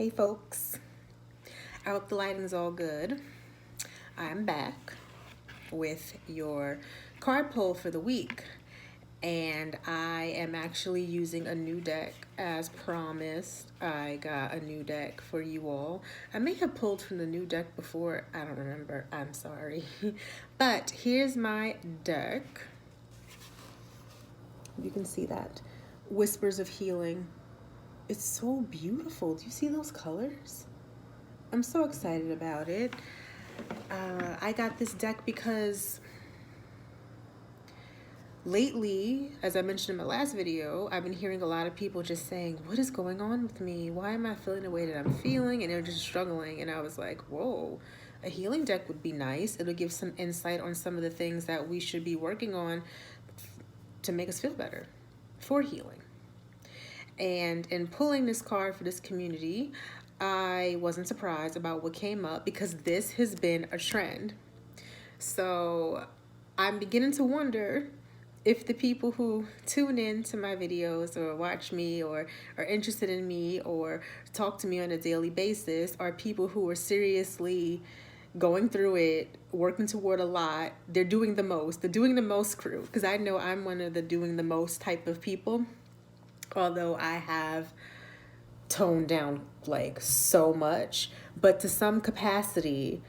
Hey folks, I hope the lighting is all good. I'm back with your card pull for the week, and I am actually using a new deck as promised. I got a new deck for you all. I may have pulled from the new deck before, I don't remember, I'm sorry. But here's my deck. You can see that. Whispers of Healing. It's so beautiful. Do you see those colors? I'm so excited about it. I got this deck because lately, as I mentioned in my last video, I've been hearing a lot of people just saying, what is going on with me? Why am I feeling the way that I'm feeling? And they're just struggling. And I was like, whoa, a healing deck would be nice. It'll give some insight on some of the things that we should be working on to make us feel better for healing. And in pulling this card for this community, I wasn't surprised about what came up because this has been a trend. So I'm beginning to wonder if the people who tune in to my videos or watch me or are interested in me or talk to me on a daily basis are people who are seriously going through it, working toward a lot. They're doing the most. They're doing the most crew, because I know I'm one of the doing the most type of people. Although I have toned down like so much, but to some capacity,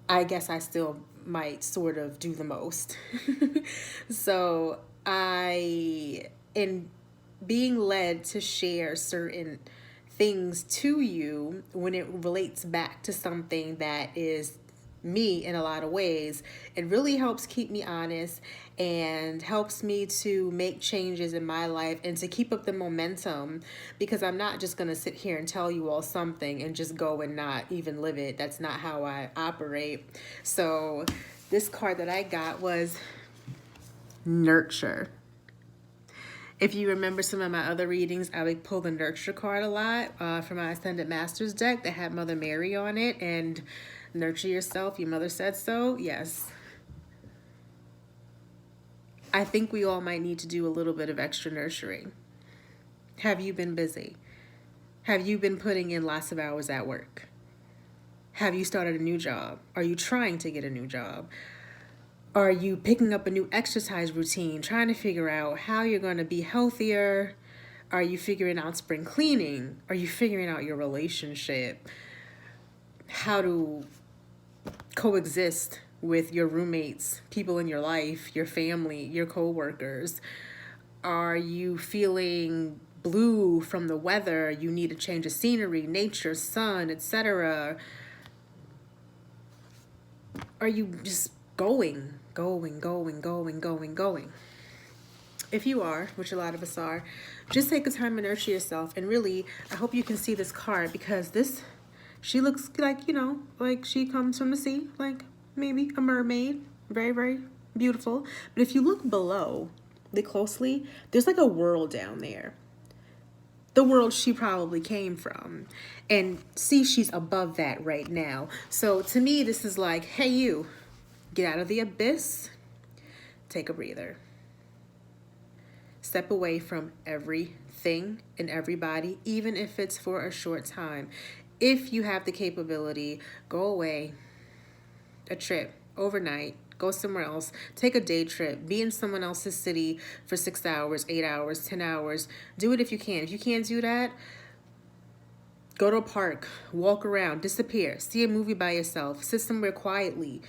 I guess I still might sort of do the most. So in being led to share certain things to you when it relates back to something that is me in a lot of ways, it really helps keep me honest and helps me to make changes in my life and to keep up the momentum, because I'm not just going to sit here and tell you all something and just go and not even live it. That's not how I operate. So this card that I got was Nurture. If you remember some of my other readings, I would pull the Nurture card a lot from my Ascended Masters deck that had Mother Mary on it, and nurture yourself, your mother said so. Yes. I think we all might need to do a little bit of extra nurturing. Have you been busy? Have you been putting in lots of hours at work? Have you started a new job? Are you trying to get a new job? Are you picking up a new exercise routine, trying to figure out how you're going to be healthier? Are you figuring out spring cleaning? Are you figuring out your relationship? How to coexist with your roommates, people in your life, your family, your co-workers? Are you feeling blue from the weather? You need a change of scenery, nature, sun, etc. Are you just going? If you are, which a lot of us are, just take the time to nurture yourself. And really, I hope you can see this card, because she looks like, like she comes from the sea, like maybe a mermaid, very, very beautiful. But if you look below closely, there's like a world down there. The world she probably came from. And see, she's above that right now. So to me, this is like, hey, you, get out of the abyss, take a breather. Step away from everything and everybody, even if it's for a short time. If you have the capability, go away, a trip, overnight, go somewhere else, take a day trip, be in someone else's city for 6 hours, 8 hours, 10 hours. Do it if you can. If you can't do that, go to a park, walk around, disappear, see a movie by yourself, sit somewhere quietly.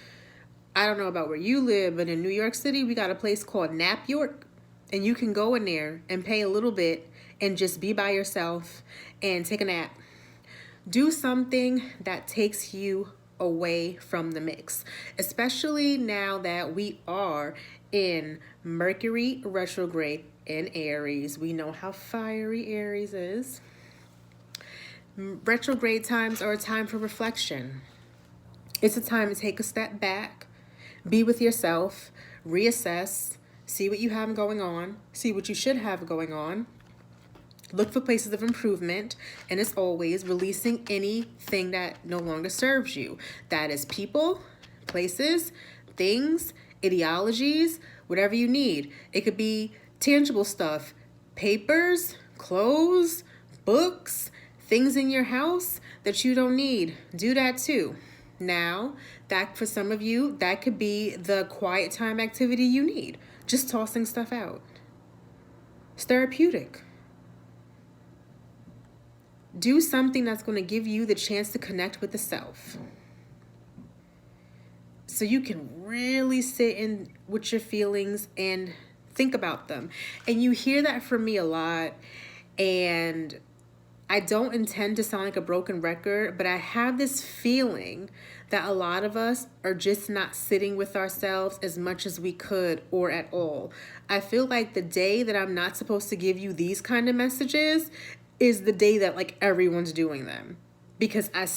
I don't know about where you live, but in New York City, we got a place called Nap York, and you can go in there and pay a little bit and just be by yourself and take a nap. Do something that takes you away from the mix, especially now that we are in Mercury retrograde in Aries. We know how fiery Aries is. Retrograde times are a time for reflection. It's a time to take a step back, be with yourself, reassess, see what you have going on, see what you should have going on, look for places of improvement, and as always, releasing anything that no longer serves you. That is people, places, things, ideologies, whatever you need. It could be tangible stuff, papers, clothes, books, Things in your house that you don't need, do that too. Now, that for some of you, that could be the quiet time activity you need. Just tossing stuff out. It's therapeutic. Do something that's going to give you the chance to connect with the self. So you can really sit in with your feelings and think about them. And you hear that from me a lot. And I don't intend to sound like a broken record, but I have this feeling that a lot of us are just not sitting with ourselves as much as we could or at all. I feel like the day that I'm not supposed to give you these kind of messages is the day that like everyone's doing them, because I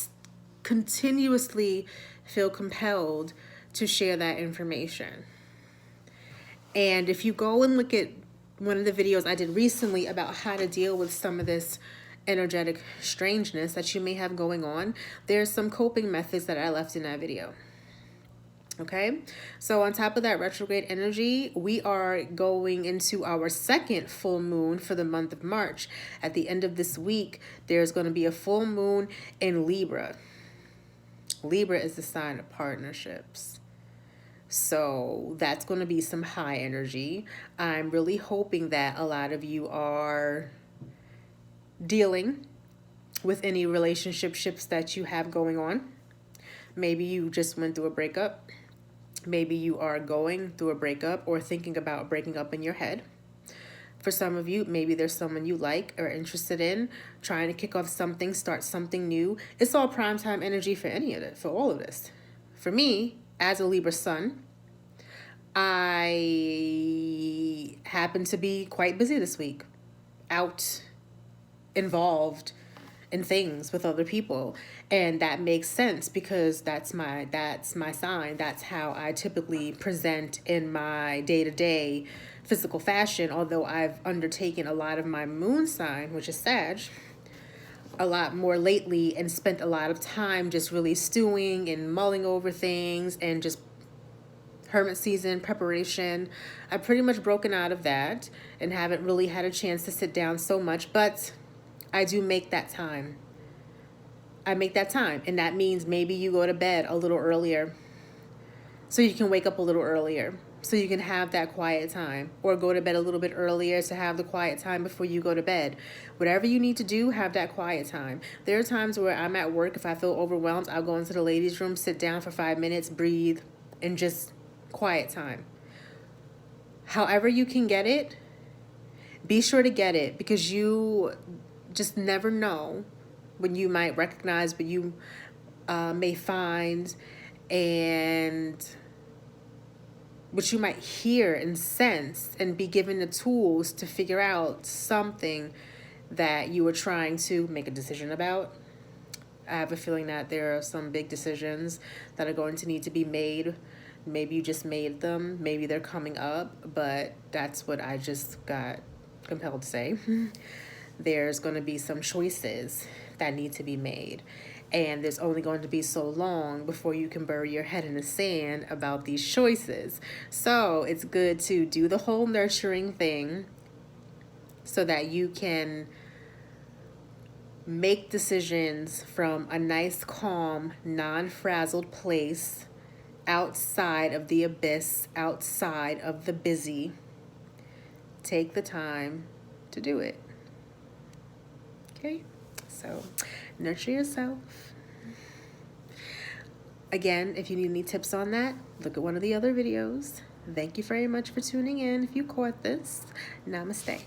continuously feel compelled to share that information. And if you go and look at one of the videos I did recently about how to deal with some of this energetic strangeness that you may have going on, there's some coping methods that I left in that video. Okay, so on top of that retrograde energy, we are going into our second full moon for the month of March. At the end of this week, there's going to be a full moon in Libra. Libra is the sign of partnerships. So that's going to be some high energy. I'm really hoping that a lot of you are dealing with any relationships that you have going on. Maybe you just went through a breakup. Maybe you are going through a breakup or thinking about breaking up in your head. For some of you, maybe there's someone you like or interested in, trying to kick off something, start something new. It's all prime time energy for any of it, for all of this. For me, as a Libra sun, I happen to be quite busy this week, out, involved in things with other people, and that makes sense because that's my sign. That's how I typically present in my day-to-day physical fashion, although I've undertaken a lot of my moon sign, which is Sag, a lot more lately, and spent a lot of time just really stewing and mulling over things and just hermit season preparation. I've pretty much broken out of that and haven't really had a chance to sit down so much, but I do make that time. I make that time, and that means maybe you go to bed a little earlier so you can wake up a little earlier so you can have that quiet time, or go to bed a little bit earlier to have the quiet time before you go to bed. Whatever you need to do, have that quiet time. There are times where I'm at work, if I feel overwhelmed, I'll go into the ladies' room, sit down for 5 minutes, breathe, and just quiet time. However you can get it, be sure to get it, because you just never know when you might recognize, what you may find, and what you might hear and sense, and be given the tools to figure out something that you were trying to make a decision about. I have a feeling that there are some big decisions that are going to need to be made. Maybe you just made them, maybe they're coming up, but that's what I just got compelled to say. There's going to be some choices that need to be made, and there's only going to be so long before you can bury your head in the sand about these choices. So it's good to do the whole nurturing thing so that you can make decisions from a nice, calm, non-frazzled place, outside of the abyss, outside of the busy. Take the time to do it. Okay, so nurture yourself. Again, if you need any tips on that, look at one of the other videos. Thank you very much for tuning in. If you caught this, namaste.